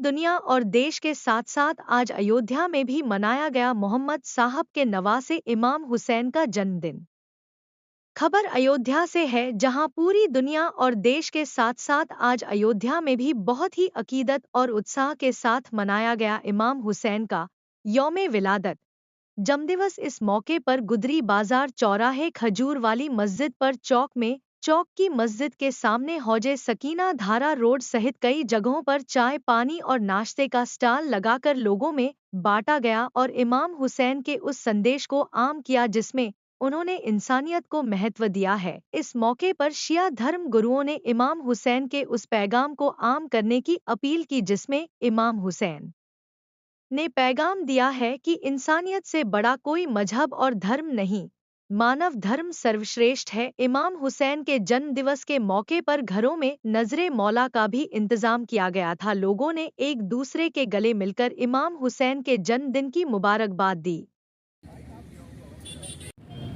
دنیا اور دیش کے ساتھ ساتھ آج ایودھیا میں بھی منایا گیا محمد صاحب کے نواسے امام حسین کا جنم دن۔ خبر ایودھیا سے ہے، جہاں پوری دنیا اور دیش کے ساتھ ساتھ آج ایودھیا میں بھی بہت ہی عقیدت اور اتساہ کے ساتھ منایا گیا امام حسین کا یوم ولادت جنمدن۔ اس موقع پر گدری بازار چوراہے کھجور والی مسجد پر چوک کی مسجد کے سامنے حوض سکینہ دھارا روڈ سہت کئی جگہوں پر چائے پانی اور ناشتے کا سٹال لگا کر لوگوں میں بانٹا گیا اور امام حسین کے اس سندیش کو عام کیا جس میں انہوں نے انسانیت کو مہتو دیا ہے۔ اس موقع پر شیعہ دھرم گروؤں نے امام حسین کے اس پیغام کو عام کرنے کی اپیل کی جس میں امام حسین نے پیغام دیا ہے کہ انسانیت سے بڑا کوئی مذہب اور دھرم نہیں، مانو دھرم سروشریشٹھ ہے۔ امام حسین کے جنم دن کے موقع پر گھروں میں نذر مولا کا بھی انتظام کیا گیا تھا۔ لوگوں نے ایک دوسرے کے گلے مل کر امام حسین کے جنم دن کی مبارکباد دی۔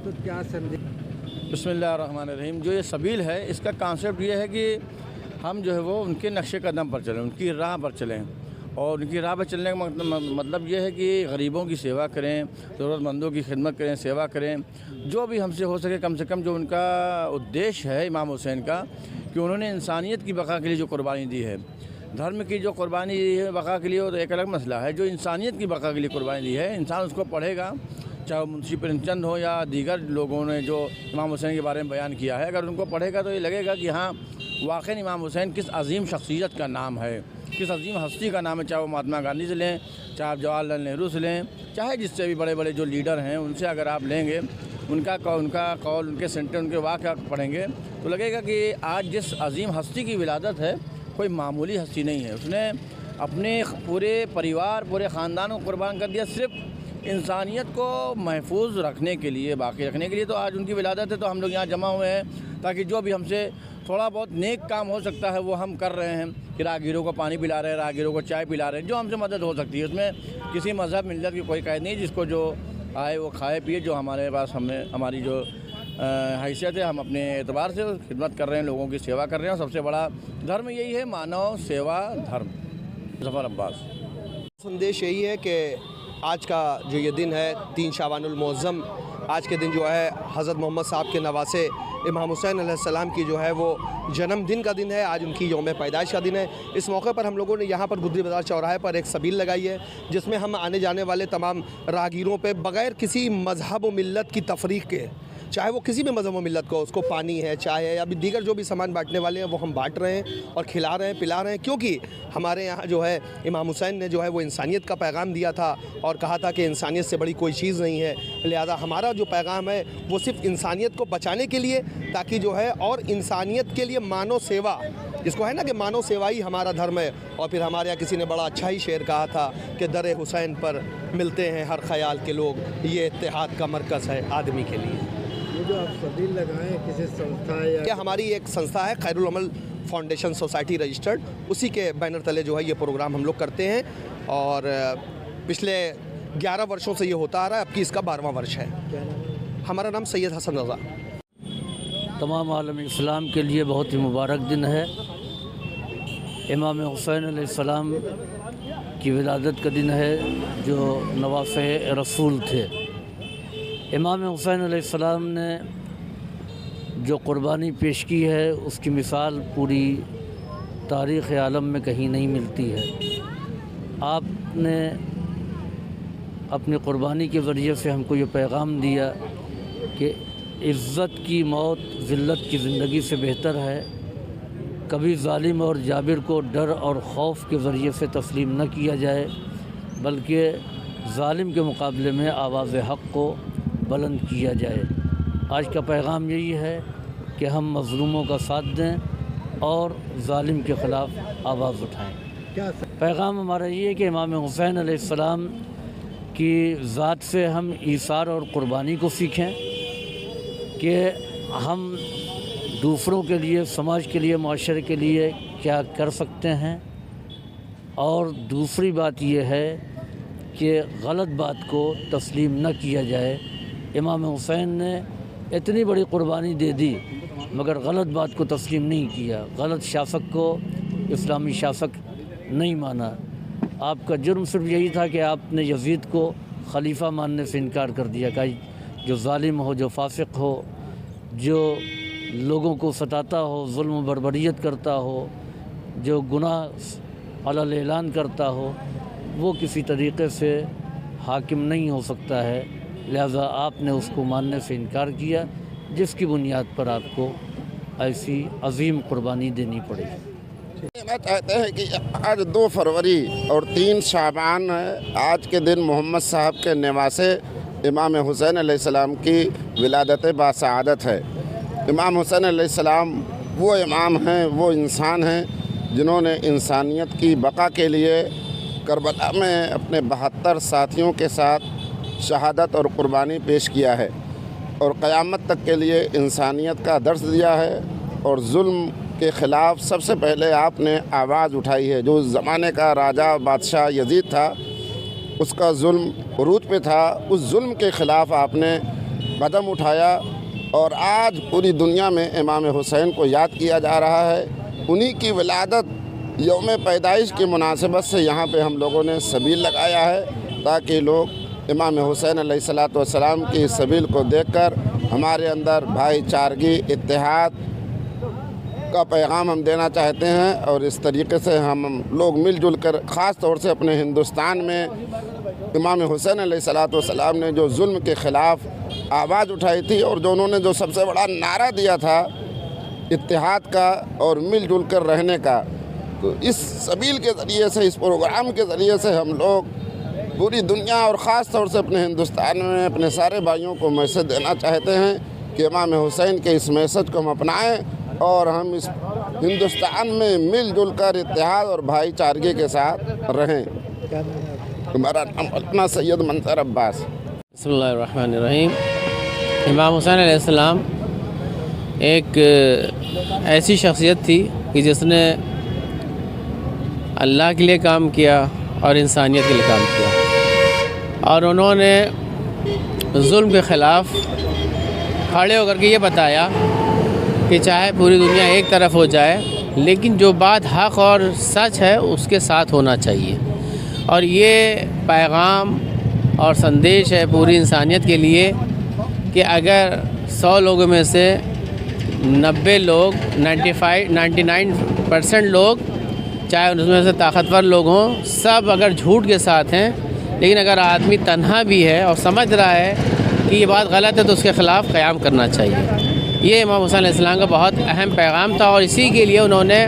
تو کیا بسم اللہ الرحمن الرحیم۔ جو یہ سبیل ہے، اس کا کانسیپٹ یہ ہے کہ ہم جو ہے وہ ان کے نقش قدم پر چلیں، ان کی راہ پر چلیں، اور ان کی راہ پر چلنے کا مطلب یہ ہے کہ غریبوں کی سیوا کریں، ضرورت مندوں کی خدمت کریں، سیوا کریں، جو بھی ہم سے ہو سکے کم سے کم۔ جو ان کا ادیش ہے امام حسین کا، کہ انہوں نے انسانیت کی بقا کے لیے جو قربانی دی ہے، دھرم کی جو قربانی دی ہے بقا کے لیے، اور ایک الگ مسئلہ ہے جو انسانیت کی بقا کے لیے قربانی دی ہے۔ انسان اس کو پڑھے گا، چاہے منشی پریم چند ہو یا دیگر لوگوں نے جو امام حسین کے بارے میں بیان کیا ہے، اگر ان کو پڑھے گا تو یہ لگے گا کہ ہاں واقعی امام حسین کس عظیم شخصیت کا نام ہے، کس عظیم ہستی کا نام ہے۔ چاہے وہ مہاتما گاندھی سے لیں، چاہے آپ جواہر لال نہرو سے لیں، چاہے جس سے بھی بڑے بڑے جو لیڈر ہیں ان سے اگر آپ لیں گے، ان کا قول، ان کے سینٹر، ان کے واقعہ پڑھیں گے تو لگے گا کہ آج جس عظیم ہستی کی ولادت ہے کوئی معمولی ہستی نہیں ہے۔ اس نے اپنے پورے پریوار، پورے خاندان کو قربان کر دیا صرف انسانیت کو محفوظ رکھنے کے لیے، باقی رکھنے کے لیے۔ تو آج ان کی ولادت ہے تو ہم لوگ یہاں جمع ہوئے ہیں تاکہ جو بھی ہم سے تھوڑا بہت نیک کام ہو سکتا ہے وہ ہم کر رہے ہیں، کہ راہگیروں کو پانی پلا رہے ہیں، راہگیروں کو چائے پلا رہے ہیں، جو ہم سے مدد ہو سکتی ہے۔ اس میں کسی مذہب ملت کی کوئی قید نہیں، جس کو جو آئے وہ کھائے پیے۔ جو ہمارے پاس ہماری جو حیثیت ہے، ہم اپنے اعتبار سے خدمت کر رہے ہیں، لوگوں کی سیوا کر رہے ہیں، اور سب سے بڑا دھرم یہی ہے، مانو سیوا دھرم۔ ظفر عباس۔ سندیش یہی ہے کہ آج کا جو یہ دن ہے 3 شعبان المعظم، آج کے دن جو ہے حضرت محمد صاحب کے نواسے امام حسین علیہ السلام کی جو ہے وہ جنم دن کا دن ہے۔ آج ان کی یوم پیدائش کا دن ہے۔ اس موقع پر ہم لوگوں نے یہاں پر گدری بازار چوراہے پر ایک سبیل لگائی ہے، جس میں ہم آنے جانے والے تمام راہگیروں پہ بغیر کسی مذہب و ملت کی تفریق کے، چاہے وہ کسی بھی مذہب و ملت کو، اس کو پانی ہے، چائے ہے، یا بھی دیگر جو بھی سامان بانٹنے والے ہیں وہ ہم بانٹ رہے ہیں اور کھلا رہے ہیں، پلا رہے ہیں، کیونکہ ہمارے یہاں جو ہے امام حسین نے جو ہے وہ انسانیت کا پیغام دیا تھا اور کہا تھا کہ انسانیت سے بڑی کوئی چیز نہیں ہے۔ لہذا ہمارا جو پیغام ہے وہ صرف انسانیت کو بچانے کے لیے، تاکہ جو ہے اور انسانیت کے لیے مانو سیوا، جس کو ہے نا کہ مانو سیوا ہی ہمارا دھرم ہے۔ اور پھر ہمارے یہاں کسی نے بڑا اچھا ہی شعر کہا تھا کہ در حسین پر ملتے ہیں ہر خیال کے لوگ، یہ اتحاد کا مرکز ہے آدمی کے لیے۔ جو آپ سبیل لگائیں کسی سنستھا یا ہماری ایک سنستھا ہے خیر العمل فاؤنڈیشن سوسائٹی رجسٹرڈ، اسی کے بینر تلے جو ہے یہ پروگرام ہم لوگ کرتے ہیں، اور پچھلے 11 ورشوں سے یہ ہوتا آ رہا ہے، اب کی اس کا 12واں ورش ہے۔ ہمارا نام سید حسن رضا۔ تمام عالم اسلام کے لیے بہت ہی مبارک دن ہے۔ امام حسین علیہ السلام کی ولادت کا دن ہے، جو نواسے رسول تھے۔ امام حسین علیہ السلام نے جو قربانی پیش کی ہے اس کی مثال پوری تاریخ عالم میں کہیں نہیں ملتی ہے۔ آپ نے اپنی قربانی کے ذریعے سے ہم کو یہ پیغام دیا کہ عزت کی موت ذلت کی زندگی سے بہتر ہے، کبھی ظالم اور جابر کو ڈر اور خوف کے ذریعے سے تسلیم نہ کیا جائے، بلکہ ظالم کے مقابلے میں آواز حق کو بلند کیا جائے۔ آج کا پیغام یہی ہے کہ ہم مظلوموں کا ساتھ دیں اور ظالم کے خلاف آواز اٹھائیں۔ پیغام ہمارا یہ ہے کہ امام حسین علیہ السلام کی ذات سے ہم ایثار اور قربانی کو سیکھیں، کہ ہم دوسروں کے لیے، سماج کے لیے، معاشرے کے لیے کیا کر سکتے ہیں، اور دوسری بات یہ ہے کہ غلط بات کو تسلیم نہ کیا جائے۔ امام حسین نے اتنی بڑی قربانی دے دی مگر غلط بات کو تسلیم نہیں کیا، غلط شاسک کو اسلامی شاسک نہیں مانا۔ آپ کا جرم صرف یہی تھا کہ آپ نے یزید کو خلیفہ ماننے سے انکار کر دیا کہ جو ظالم ہو، جو فاسق ہو، جو لوگوں کو ستاتا ہو، ظلم و بربریت کرتا ہو، جو گناہ علی الاعلان کرتا ہو، وہ کسی طریقے سے حاکم نہیں ہو سکتا ہے، لہذا آپ نے اس کو ماننے سے انکار کیا، جس کی بنیاد پر آپ کو ایسی عظیم قربانی دینی پڑی۔ کہنا چاہتے ہیں کہ آج 2 فروری اور 3 شعبان ہے۔ آج کے دن محمد صاحب کے نواسے امام حسین علیہ السلام کی ولادت باسعادت ہے۔ امام حسین علیہ السلام وہ امام ہیں، وہ انسان ہیں جنہوں نے انسانیت کی بقا کے لیے کربلا میں اپنے 72 ساتھیوں کے ساتھ شہادت اور قربانی پیش کیا ہے، اور قیامت تک کے لیے انسانیت کا درس دیا ہے، اور ظلم کے خلاف سب سے پہلے آپ نے آواز اٹھائی ہے۔ جو اس زمانے کا راجہ بادشاہ یزید تھا، اس کا ظلم عروج پہ تھا، اس ظلم کے خلاف آپ نے قدم اٹھایا، اور آج پوری دنیا میں امام حسین کو یاد کیا جا رہا ہے۔ انہی کی ولادت یوم پیدائش کی مناسبت سے یہاں پہ ہم لوگوں نے سبیل لگایا ہے، تاکہ لوگ امام حسین علیہ السلام کی اس سبیل کو دیکھ کر ہمارے اندر بھائی چارگی، اتحاد کا پیغام ہم دینا چاہتے ہیں، اور اس طریقے سے ہم لوگ مل جل کر خاص طور سے اپنے ہندوستان میں امام حسین علیہ السلام نے جو ظلم کے خلاف آواز اٹھائی تھی، اور جو انہوں نے جو سب سے بڑا نعرہ دیا تھا اتحاد کا اور مل جل کر رہنے کا، تو اس سبیل کے ذریعے سے، اس پروگرام کے ذریعے سے ہم لوگ پوری دنیا اور خاص طور سے اپنے ہندوستان میں اپنے سارے بھائیوں کو میسج دینا چاہتے ہیں کہ امام حسین کے اس میسج کو ہم اپنائیں، اور ہم اس ہندوستان میں مل جل کر اتحاد اور بھائی چارگی کے ساتھ رہیں۔ ہمارا نام علامہ سید منظر عباس۔ بسم اللہ الرحمن الرحیم۔ امام حسین علیہ السلام ایک ایسی شخصیت تھی کہ جس نے اللہ کے لیے کام کیا اور انسانیت کے لیے کام کیا، اور انہوں نے ظلم کے خلاف کھڑے ہو کر کے یہ بتایا کہ چاہے پوری دنیا ایک طرف ہو جائے، لیکن جو بات حق اور سچ ہے اس کے ساتھ ہونا چاہیے، اور یہ پیغام اور سندیش ہے پوری انسانیت کے لیے کہ اگر 100 لوگوں میں سے 90 لوگ 99% لوگ، چاہے اس میں سے طاقتور لوگ ہوں، سب اگر جھوٹ کے ساتھ ہیں، لیکن اگر آدمی تنہا بھی ہے اور سمجھ رہا ہے کہ یہ بات غلط ہے تو اس کے خلاف قیام کرنا چاہیے۔ یہ امام حسین علیہ السلام کا بہت اہم پیغام تھا، اور اسی کے لیے انہوں نے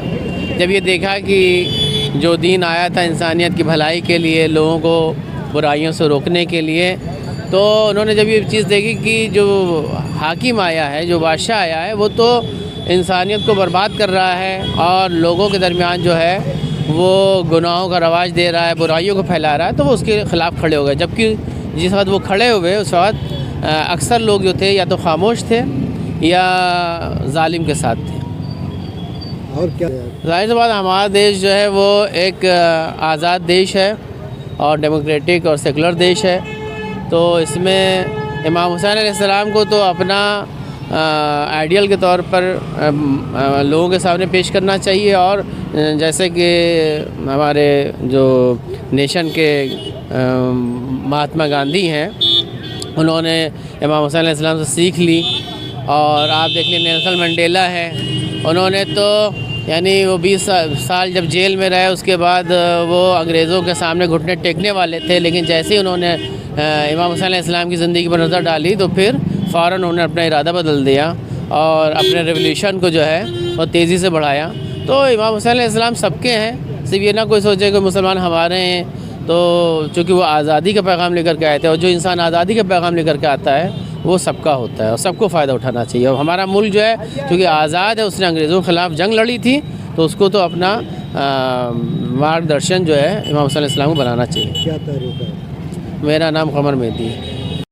جب یہ دیکھا کہ جو دین آیا تھا انسانیت کی بھلائی کے لیے، لوگوں کو برائیوں سے روکنے کے لیے، تو انہوں نے جب یہ چیز دیکھی کہ جو حاکم آیا ہے، جو بادشاہ آیا ہے، وہ تو انسانیت کو برباد کر رہا ہے اور لوگوں کے درمیان جو ہے وہ گناہوں کا رواج دے رہا ہے، برائیوں کو پھیلا رہا ہے، تو وہ اس کے خلاف کھڑے ہو گئے۔ جبکہ جس وقت وہ کھڑے ہوئے اس وقت اکثر لوگ جو تھے یا تو خاموش تھے یا ظالم کے ساتھ تھے۔ اور کیا ظاہر سی بات، ہمارا دیش جو ہے وہ ایک آزاد دیش ہے اور ڈیموکریٹک اور سیکولر دیش ہے، تو اس میں امام حسین علیہ السلام کو تو اپنا آئیڈیل کے طور پر لوگوں کے سامنے پیش کرنا چاہیے، اور جیسے کہ ہمارے جو نیشن کے مہاتما گاندھی ہیں، انہوں نے امام حسین علیہ السلام سے سیکھ لی، اور آپ دیکھ لیں نیلسن منڈیلا ہے، انہوں نے تو یعنی وہ 20 سال جب جیل میں رہے، اس کے بعد وہ انگریزوں کے سامنے گھٹنے ٹیکنے والے تھے، لیکن جیسے ہی انہوں نے امام حسین علیہ السلام کی زندگی پر نظر ڈالی تو پھر فوراً انہوں نے اپنا ارادہ بدل دیا اور اپنے ریولیوشن کو جو ہے وہ تیزی سے بڑھایا۔ تو امام حسین علیہ السلام سب کے ہیں، صرف یہ نہ کوئی سوچے کہ مسلمان ہمارے ہیں، تو چونکہ وہ آزادی کا پیغام لے کر کے آئے تھے، اور جو انسان آزادی کا پیغام لے کر کے آتا ہے وہ سب کا ہوتا ہے اور سب کو فائدہ اٹھانا چاہیے۔ اور ہمارا ملک جو ہے چونکہ آزاد ہے، اس نے انگریزوں کے خلاف جنگ لڑی تھی، تو اس کو تو اپنا مارگ درشن جو ہے امام حسین علیہ السلام کو بنانا چاہیے۔ کیا تعریف ہے؟ میرا نام قمر مہدی ہے۔